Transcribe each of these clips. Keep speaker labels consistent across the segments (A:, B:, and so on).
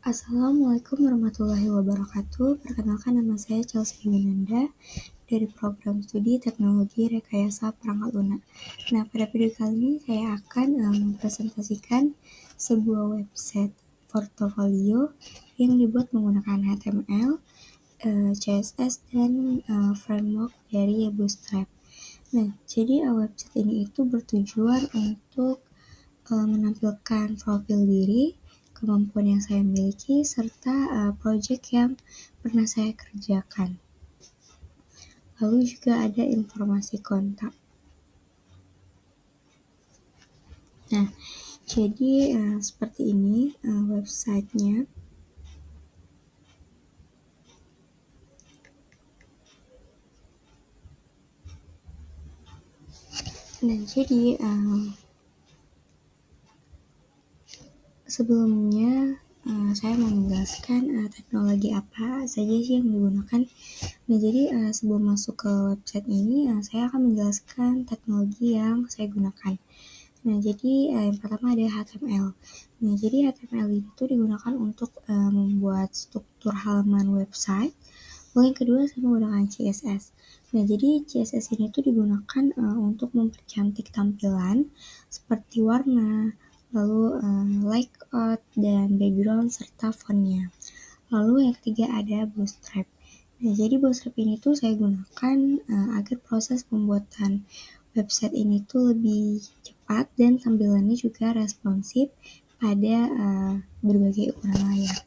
A: Assalamualaikum warahmatullahi wabarakatuh. Perkenalkan, nama saya Chelsea Winanda dari program studi Teknologi Rekayasa Perangkat Lunak. Nah, pada video kali ini saya akan mempresentasikan sebuah website portofolio yang dibuat menggunakan HTML, CSS, dan framework dari Bootstrap. Nah, jadi website ini itu bertujuan untuk menampilkan profil diri, kemampuan yang saya miliki, serta proyek yang pernah saya kerjakan. Lalu juga ada informasi kontak. Nah, jadi seperti ini websitenya. Nah, jadi sebelumnya saya mau menjelaskan teknologi apa saja sih yang digunakan. Nah, jadi sebelum masuk ke website ini, saya akan menjelaskan teknologi yang saya gunakan. Nah, jadi yang pertama ada HTML. Nah, jadi HTML itu digunakan untuk membuat struktur halaman website. Lalu yang kedua, saya menggunakan CSS. Nah, jadi CSS ini tuh digunakan untuk mempercantik tampilan seperti warna, lalu layout dan background serta fontnya. Lalu yang ketiga ada Bootstrap. Nah, jadi Bootstrap ini tuh saya gunakan agar proses pembuatan website ini tuh lebih cepat dan tampilannya juga responsif pada berbagai ukuran layar.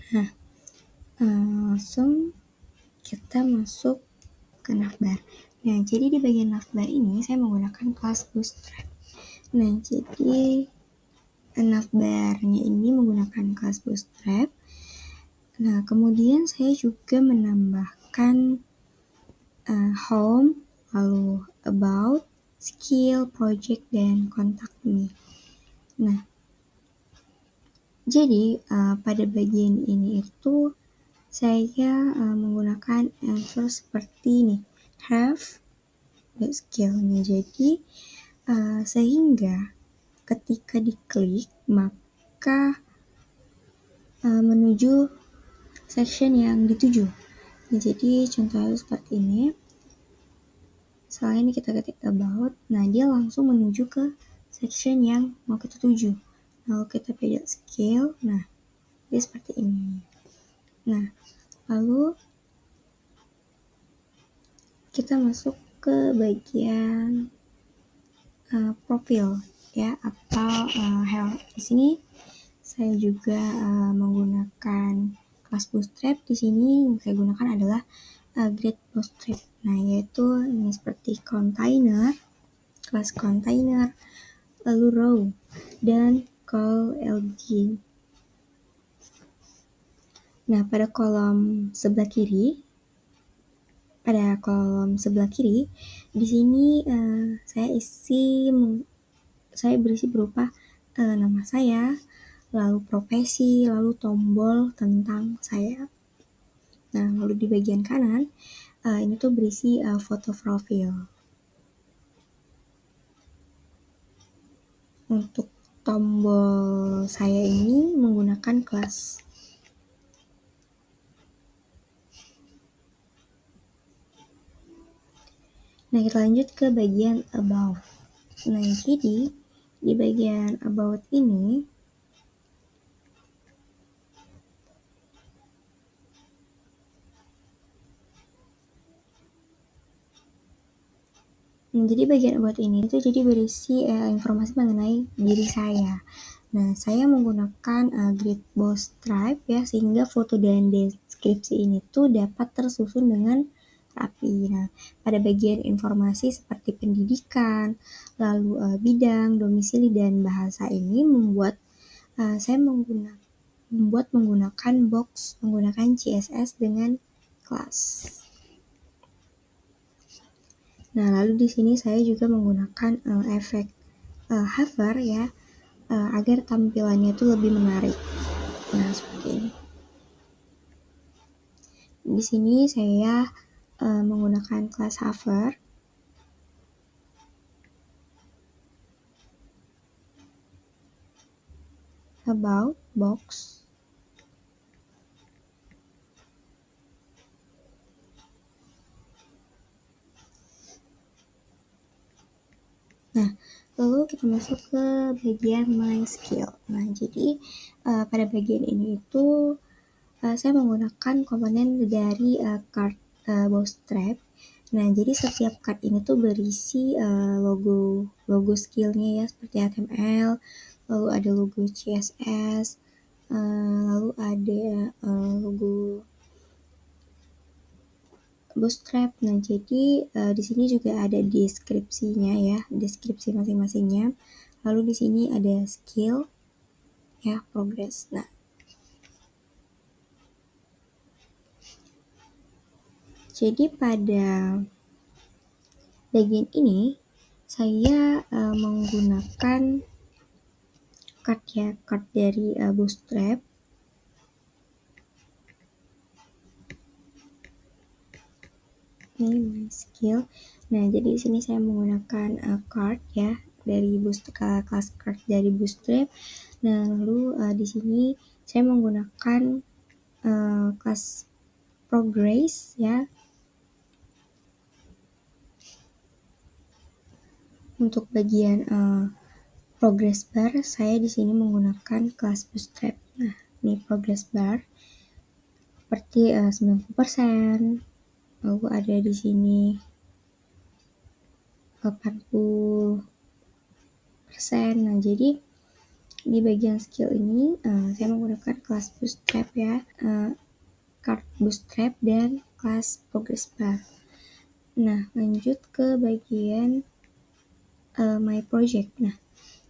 A: Nah, langsung kita masuk ke navbar. Nah, jadi di bagian navbar ini saya menggunakan kelas Bootstrap. Nah, jadi navbarnya ini menggunakan kelas Bootstrap. Nah, kemudian saya juga menambahkan home, lalu about, skill, project, dan contact me. Nah, jadi pada bagian ini itu saya menggunakan answer seperti ini, have, skill. Nah, jadi sehingga ketika diklik maka menuju section yang dituju. Nah, jadi contohnya seperti ini. Setelah ini kita ketik about, nah dia langsung menuju ke section yang mau kita tuju. Lalu kita pilih skill, nah dia seperti ini. Nah, lalu kita masuk ke bagian profil ya, atau health. Di sini saya juga menggunakan kelas Bootstrap. Di sini yang saya gunakan adalah Grid Bootstrap. Nah, yaitu ini seperti container, kelas container, lalu row, dan call LG. Nah, pada kolom sebelah kiri, di sini saya berisi berupa nama saya, lalu profesi, lalu tombol tentang saya. Nah, lalu di bagian kanan ini tuh berisi foto profil. Untuk tombol saya ini menggunakan kelas. Nah, kita lanjut ke bagian about. Nah, jadi di bagian about ini jadi bagian about ini itu jadi berisi informasi mengenai diri saya. Nah, saya menggunakan Grid Bootstrap ya, sehingga foto dan deskripsi ini tuh dapat tersusun dengan rapi. Nah, pada bagian informasi seperti pendidikan, lalu bidang, domisili, dan bahasa ini saya menggunakan box menggunakan CSS dengan kelas. Nah, lalu di sini saya juga menggunakan efek hover ya, agar tampilannya itu lebih menarik. Nah, seperti ini. Di sini saya menggunakan kelas hover. About box. Nah, lalu kita masuk ke bagian My Skill. Nah, jadi pada bagian ini itu saya menggunakan komponen dari card Bootstrap. Nah, jadi setiap card ini tuh berisi logo skillnya ya, seperti HTML, lalu ada logo CSS, lalu ada logo Bootstrap. Nah, jadi di sini juga ada deskripsinya ya, deskripsi masing-masingnya. Lalu di sini ada skill ya, progress. Nah, jadi pada bagian ini saya menggunakan card dari Bootstrap. Ini my skill. Nah, jadi di sini saya menggunakan card ya dari kelas card dari Bootstrap. Nah, lalu di sini saya menggunakan kelas progress ya. Untuk bagian progress bar saya di sini menggunakan kelas Bootstrap. Nah, ini progress bar seperti 90%. Lalu ada di sini 80%. Nah, jadi di bagian skill ini saya menggunakan kelas Bootstrap ya, card Bootstrap dan kelas progress bar. Nah, lanjut ke bagian my project. Nah,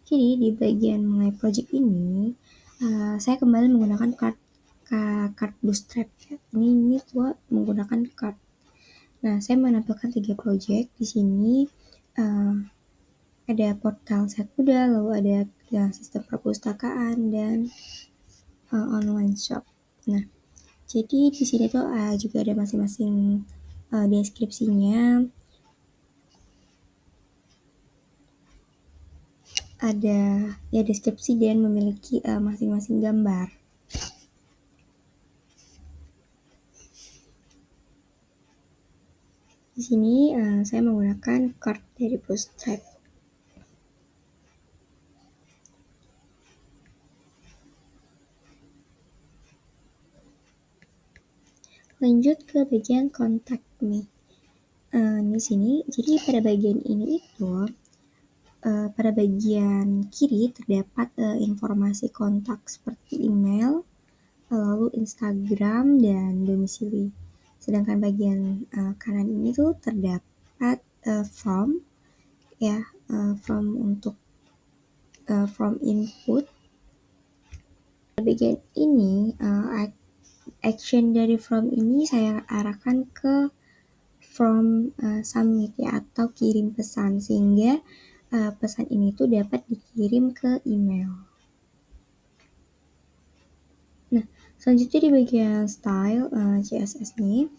A: jadi di bagian my project ini saya kembali menggunakan card Bootstrap ya. Ini tuh menggunakan card. Nah, saya menampilkan 3 project di sini. Ada portal Setkuda, lalu ada sistem perpustakaan dan online shop. Nah, jadi di sini tuh juga ada masing-masing deskripsinya. Ada ya deskripsi dan memiliki masing-masing gambar. Di sini saya menggunakan card dari Bootstrap. Lanjut ke bagian Contact Me. Di sini, jadi pada bagian ini itu pada bagian kiri terdapat informasi kontak seperti email, lalu Instagram dan domisili. Sedangkan bagian kanan ini tuh terdapat form ya, form untuk form input. Bagian ini action dari form ini saya arahkan ke form submit ya, atau kirim pesan, sehingga pesan ini tuh dapat dikirim ke email. Nah, selanjutnya di bagian style CSS nih,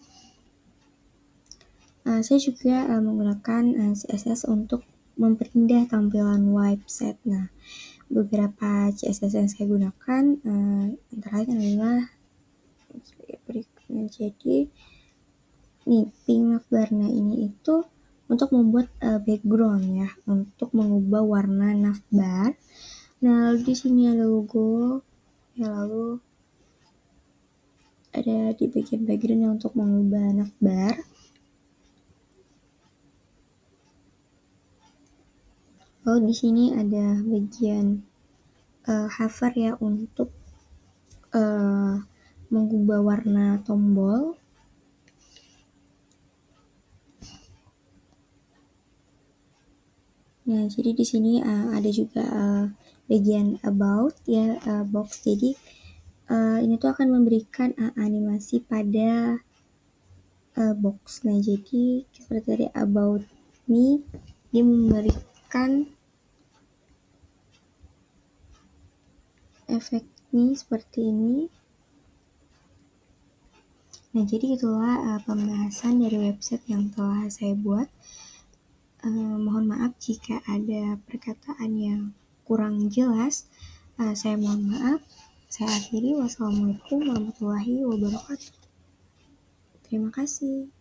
A: saya juga menggunakan CSS untuk memperindah tampilan website. Nah, beberapa CSS yang saya gunakan antara lain adalah berikutnya. Jadi nih, pink navbarna ini itu untuk membuat background ya, untuk mengubah warna navbar. Nah, lalu di sini ada logo ya, lalu ada di bagian background yang untuk mengubah navbar. Lalu di sini ada bagian hover ya, untuk mengubah warna tombol. Nah, jadi di sini ada juga bagian about ya, box. Jadi ini tuh akan memberikan animasi pada box. Nah, jadi seperti dari about me, dia memberikan efek nih seperti ini. Nah, jadi itulah pembahasan dari website yang telah saya buat. Mohon maaf jika ada perkataan yang kurang jelas. Saya mohon maaf. Saya akhiri. Wassalamualaikum warahmatullahi wabarakatuh. Terima kasih.